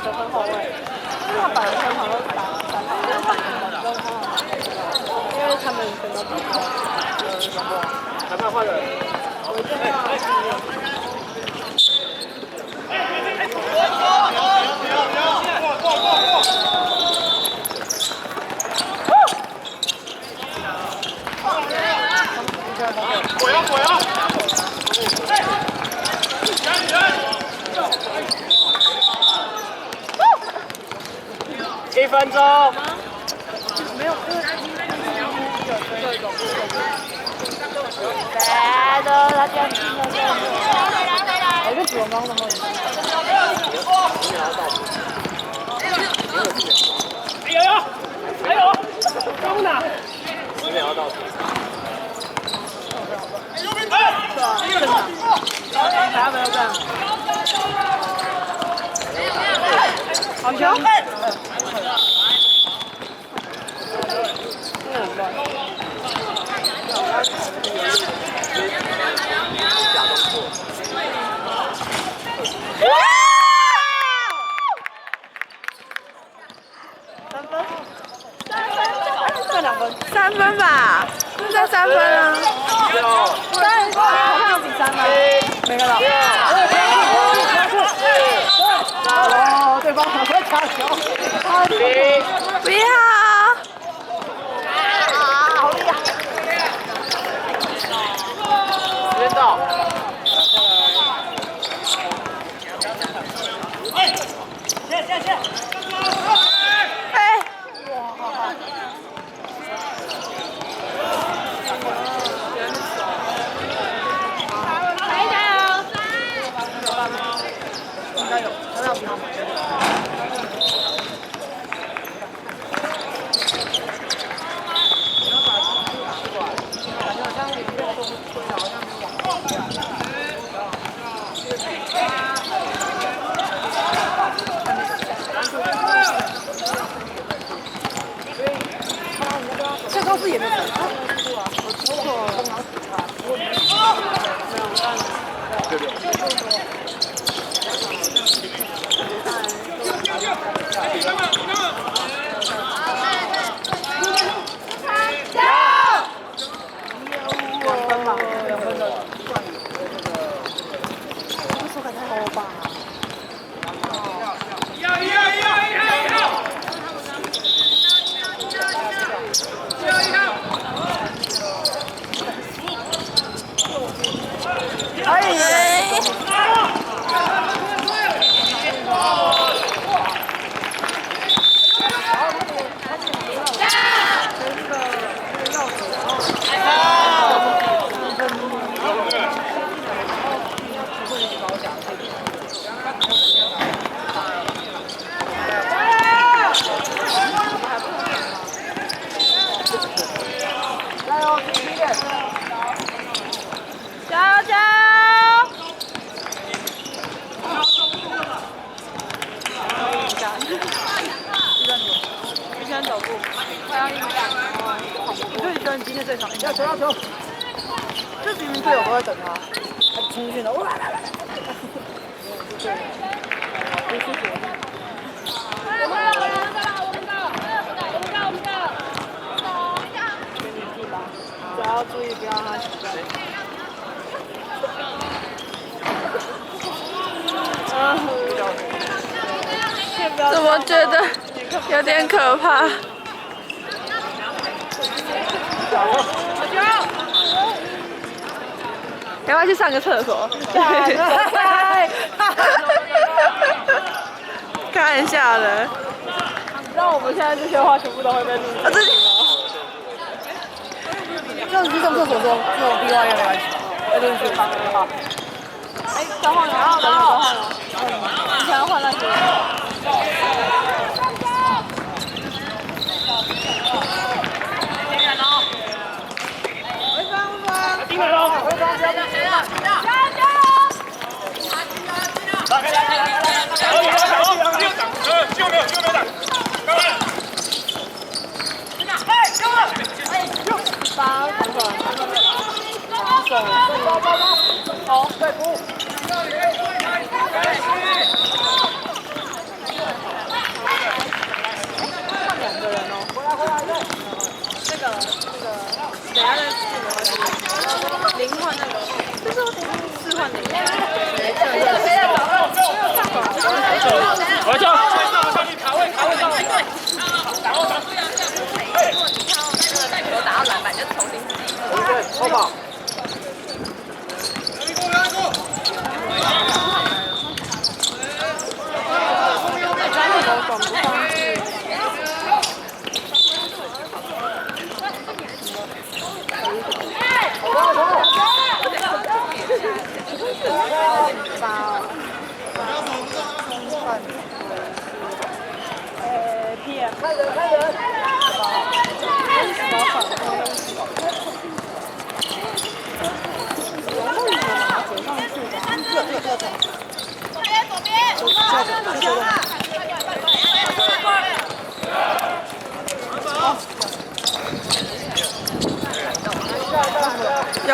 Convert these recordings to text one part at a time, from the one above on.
得分后卫，因为他本来全场都打3号，因为他们全都比较裁判换人。我见到1分钟。没有，来的，他这样进了，我就主攻的嘛。还有，中呢？10秒要到。打没有这样。好球！3分吧，现在3分啊。好像比3分，没看到。哦，对方好会抢球。不要。好厉害。时间到。这高斯也没有。今天最长，要球要球，这明明队友都在等他，他冲进去了，哇！只要注意不要让他起来。怎么觉得有点可怕？要不要去上个厕所？开玩笑的。你知道我们现在这些话全部都会被录进去吗？这样子去上厕所中，这种地方也没关系。被录进去。好。哎，交换了，交换了。你想要换那些？进来了！打开！好，再补。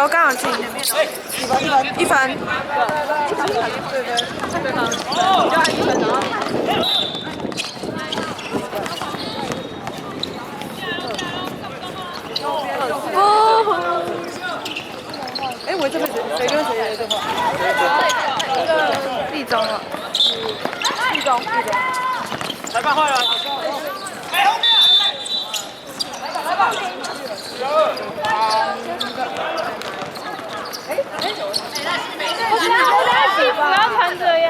我刚好进。1分。对方，你就按1分，然后。哎，我这边谁跟谁对话？立中了。立中。裁判换了。哎，后面。不要传这样。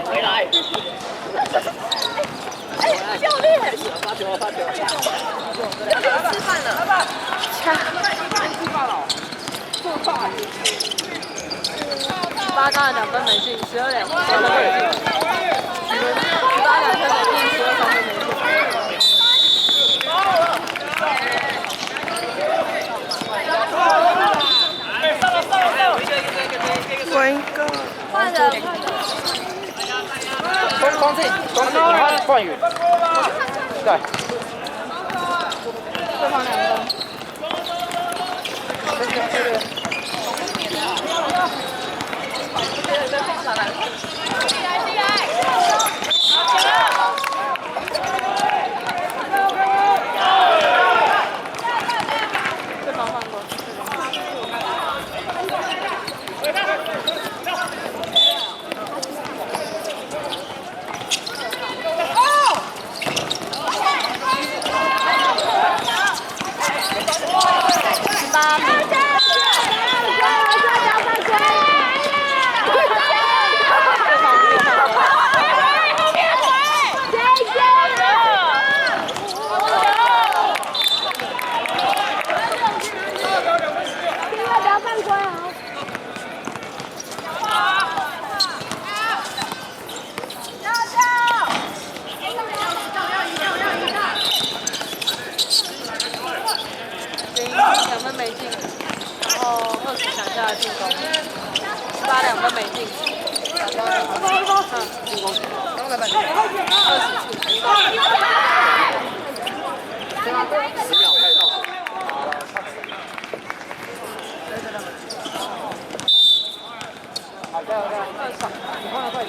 回来。哎，教练。发球。教练吃饭了。18刚才2分没进，12 2分没进。18 2分没进，12 3分没进。滚一个。换人。光进，换远。对。对方2分。2分没进，然后20抢下的进攻，18 2分没进，进攻，刚才20次，10秒开到。好的，你换了快点。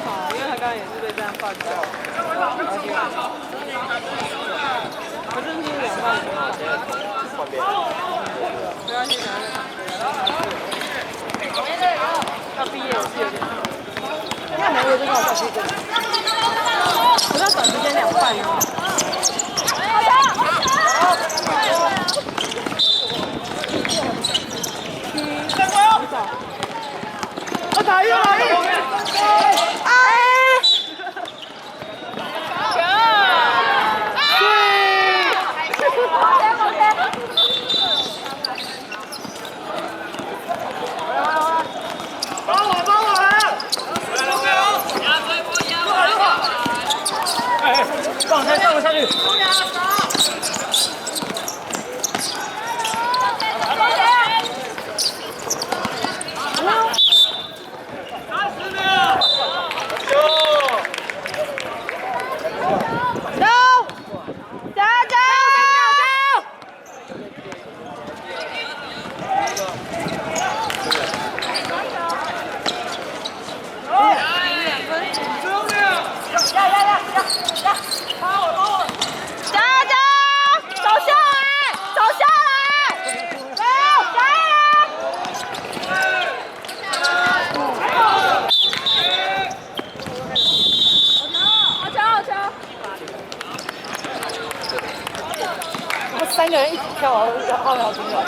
好，因为他刚刚也是被这样放掉。我真是2半换边。没关系，等下再看。要毕业是有点。那没有就让我再去跟。不要短时间2半哦。我打一了！上不下去。3个人一起跳，然后好几秒。